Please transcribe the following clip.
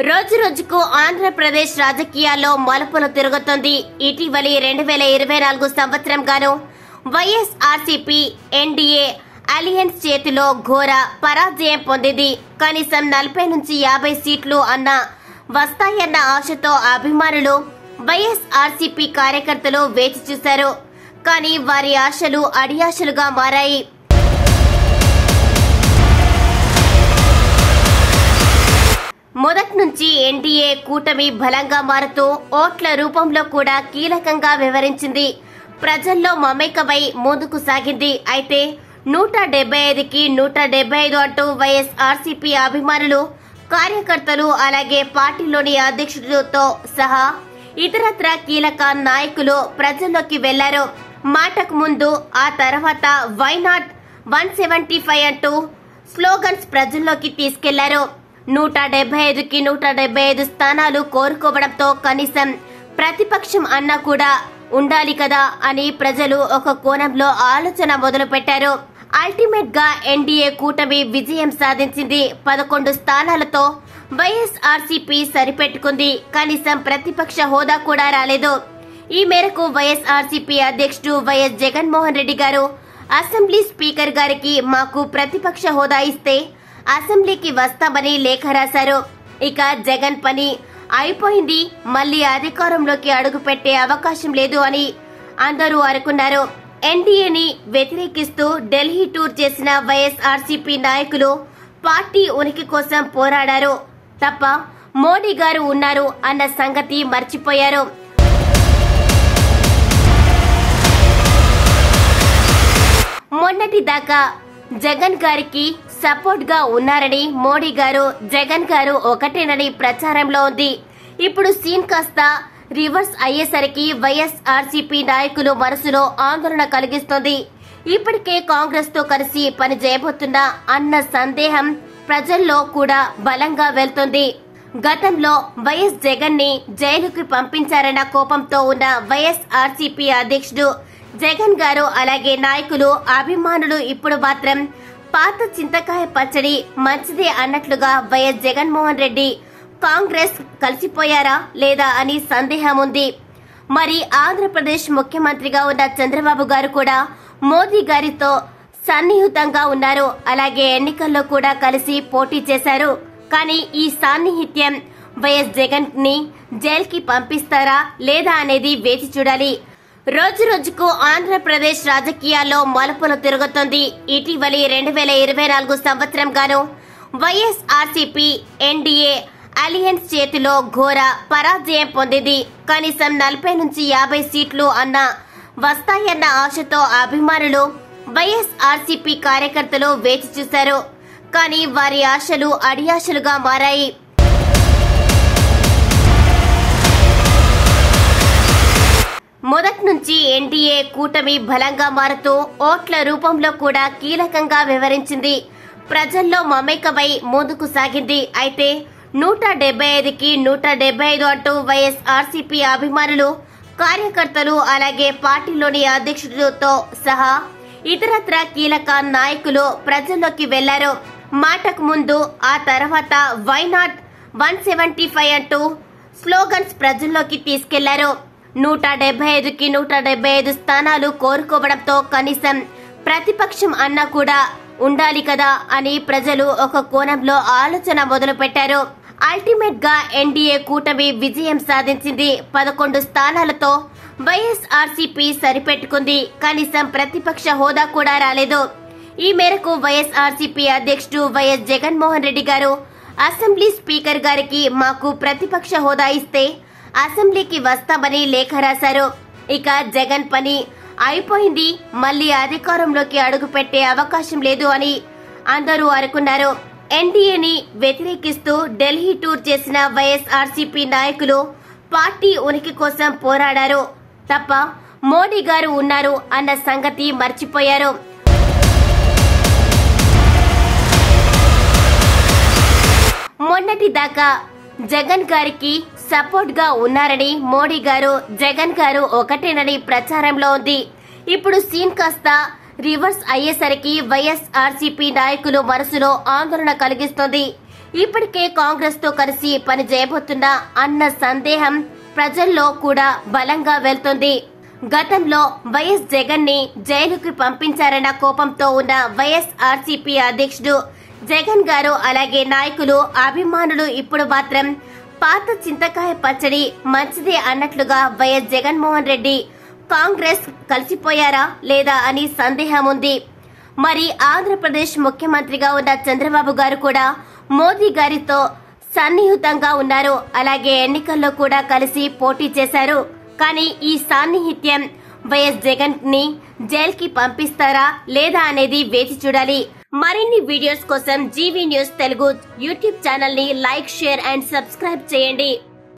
రోజు రోజుకు ఆంధ్రప్రదేశ్ రాజకీయాల్లో మలుపులు తిరుగుతోంది. ఇటీవలి 2024 సంవత్సరం గాను వైఎస్ఆర్సీపీ ఎన్డీఏ అలియన్స్ చేతిలో ఘోర పరాజయం పొందింది. కనీసం 40 నుంచి 50 సీట్లు అన్న వస్తాయన్న ఆశతో అభిమానులు వైఎస్ఆర్సీపీ కార్యకర్తలు వేచి చూశారు. కానీ వారి ఆశలు అడియాశలుగా మారాయి. మొదటి నుంచి ఎన్డీఏ కూటమి బలంగా మారుతూ ఓట్ల రూపంలో కూడా కీలకంగా వ్యవహరించింది. ప్రజల్లో మమేకమై ముందుకు సాగింది. అయితే 175కి 175 అంటూ వైఎస్ఆర్సీపీ అభిమానులు, కార్యకర్తలు, అలాగే పార్టీలోని అధ్యక్షుడితో సహా ఇతరత్ర కీలక నాయకులు ప్రజల్లోకి వెళ్లారు. మాటకు ముందు ఆ తర్వాత వై నాట్ 175 అంటూ స్లోగన్స్ ప్రజల్లోకి తీసుకెళ్లారు. 175కి 175 స్థానాలు కోరుకోవడంతో కనీసం ప్రతిపక్షం అన్నా కూడా ఉండాలి కదా అని ప్రజలు ఒక కోణంలో ఆలోచన మొదలు పెట్టారు. అల్టిమేట్ గా ఎన్డీఏ కూటమి విజయం సాధించింది. 11 స్థానాలతో వైఎస్ఆర్సీపీ సరిపెట్టుకుంది. కనీసం ప్రతిపక్ష హోదా కూడా రాలేదు. ఈ మేరకు వైఎస్ఆర్సీపీ అధ్యక్షుడు వైఎస్ జగన్మోహన్ రెడ్డి గారు అసెంబ్లీ స్పీకర్ గారికి మాకు ప్రతిపక్ష హోదా ఇస్తే అసెంబ్లీకి వస్తామని లేఖ రాశారు. ఇక జగన్ పని అయిపోయింది, మళ్లీ అధికారంలోకి అడుగు పెట్టే అవకాశం లేదు అని అందరూ అనుకున్నారు. ఎన్డీఏని వ్యతిరేకిస్తూ ఢిల్లీ టూర్ చేసిన వైఎస్ఆర్సీపీ నాయకులు పార్టీ ఉనికి కోసం పోరాడారు తప్ప మోడీ గారు ఉన్నారు అన్న సంగతి మర్చిపోయారు. మొన్నటి దాకా జగన్ గారికి సపోర్ట్ గా ఉన్నారని, మోడీ గారు జగన్ గారు ఒకటేనని ప్రచారంలో ఉంది. ఇప్పుడు సీన్ కాస్త రివర్స్ అయ్యేసరికి వైఎస్ఆర్సీపీ నాయకులు మనసులో ఆందోళన కలిగిస్తోంది. ఇప్పటికే కాంగ్రెస్ తో కలిసి పని చేయబోతున్నా అన్న సందేహం ప్రజల్లో కూడా బలంగా వెళ్తోంది. గతంలో వైఎస్ జగన్ ని జైలుకి పంపించారన్న కోపంతో ఉన్న వైఎస్ఆర్సీపీ అధ్యక్షుడు జగన్ గారు, అలాగే నాయకులు, అభిమానులు ఇప్పుడు మాత్రం పాత చింతకాయ పచ్చడి మంచిదే అన్నట్లుగా వైఎస్ జగన్మోహన్ రెడ్డి కాంగ్రెస్ కలిసిపోయారా లేదా అని సందేహం ఉంది. మరి ఆంధ్రప్రదేశ్ ముఖ్యమంత్రిగా ఉన్న చంద్రబాబు గారు కూడా మోదీ గారితో సన్నిహితంగా ఉన్నారు. అలాగే ఎన్నికల్లో కూడా కలిసి పోటీ చేశారు. కానీ ఈ సాన్నిహిత్యం వైఎస్ జగన్ ని జైలుకి పంపిస్తారా లేదా అనేది వేచి చూడాలి. రోజు రోజుకు ఆంధ్రప్రదేశ్ రాజకీయాల్లో మలుపులు తిరుగుతోంది. ఇటీవలి 2024 సంవత్సరం గాను వైఎస్ఆర్సీపీ ఎన్డీఏ అలియన్స్ చేతిలో ఘోర పరాజయం పొందింది. కనీసం 40 నుంచి 50 సీట్లు అన్న వస్తాయన్న ఆశతో అభిమానులు వైఎస్ఆర్సీపీ కార్యకర్తలు వేచి చూశారు. కానీ వారి ఆశలు అడియాశలుగా మారాయి. మొదటి నుంచి ఎన్డీఏ కూటమి బలంగా మారుతూ ఓట్ల రూపంలో కూడా కీలకంగా వ్యవహరించింది. ప్రజల్లో మమేకమై ముందుకు సాగింది. అయితే 175కి 175 అంటూ వైఎస్ఆర్సీపీ అభిమానులు, కార్యకర్తలు, అలాగే పార్టీలోని అధ్యక్షుడితో సహా ఇతరత్ర కీలక నాయకులు ప్రజల్లోకి వెళ్లారు. మాటకు ముందు ఆ తర్వాత వై నాట్ 175 అంటూ స్లోగన్స్ ప్రజల్లోకి తీసుకెళ్లారు. 175కి 175 స్థానాలు కోరుకోవడంతో కనీసం ప్రతిపక్షం అన్నా కూడా ఉండాలి కదా అని ప్రజలు ఒక కోణంలో ఆలోచన మొదలు పెట్టారు. అల్టిమేట్ గా ఎన్డీఏ కూటమి విజయం సాధించింది. 11 స్థానాలతో వైఎస్ఆర్సీపీ సరిపెట్టుకుంది. కనీసం ప్రతిపక్ష హోదా కూడా రాలేదు. ఈ మేరకు వైఎస్ఆర్సీపీ అధ్యక్షుడు వైఎస్ జగన్మోహన్ రెడ్డి గారు అసెంబ్లీ స్పీకర్ గారికి మాకు ప్రతిపక్ష హోదా ఇస్తే అసెంబ్లీకి వస్తామని లేఖ రాశారు. ఇక జగన్ పని అయిపోయింది, మళ్లీ అధికారంలోకి అడుగు పెట్టే అవకాశం లేదు అని అందరూ అనుకున్నారు. ఎన్డీఏని వ్యతిరేకిస్తూ ఢిల్లీ టూర్ చేసిన వైఎస్ఆర్సీపీ నాయకులు పార్టీ ఉనికి కోసం పోరాడారు తప్ప మోడీ గారు ఉన్నారు అన్న సంగతి మర్చిపోయారు. మొన్నటి దాకా జగన్ గారికి సపోర్ట్ గా ఉన్నారని, మోడీ గారు జగన్ గారు ఒకటేనని ప్రచారంలో ఉంది. ఇప్పుడు సీన్ కాస్త రివర్స్ అయ్యేసరికి వైఎస్ఆర్సీపీ నాయకులు మనసులో ఆందోళన కలిగిస్తోంది. ఇప్పటికే కాంగ్రెస్ తో కలిసి పని చేయబోతున్నా అన్న సందేహం ప్రజల్లో కూడా బలంగా వెళ్తుంది. గతంలో వైఎస్ జగన్ ని జైలుకి పంపించారన్న కోపంతో ఉన్న వైఎస్ఆర్సీపీ అధ్యక్షుడు జగన్ గారు అలాగే నాయకులు అభిమానులు ఇప్పుడు మాత్రం పాత చింతకాయ పచ్చడి మంచిదే అన్నట్లుగా వైఎస్ జగన్మోహన్ రెడ్డి కాంగ్రెస్ కలిసిపోయారా లేదా అని సందేహం ఉంది. మరి ఆంధ్రప్రదేశ్ ముఖ్యమంత్రిగా ఉన్న చంద్రబాబు గారు కూడా మోదీ గారితో సన్నిహితంగా ఉన్నారు. అలాగే ఎన్నికల్లో కూడా కలిసి పోటీ చేశారు. కానీ ఈ సాన్నిహిత్యం వైఎస్ జగన్ ని జైలుకి పంపిస్తారా లేదా అనేది వేచి చూడాలి. మరిన్ని వీడియోస్ కోసం GV news Telugu YouTube channel ని లైక్, షేర్ అండ్ సబ్స్క్రైబ్ చేయండి.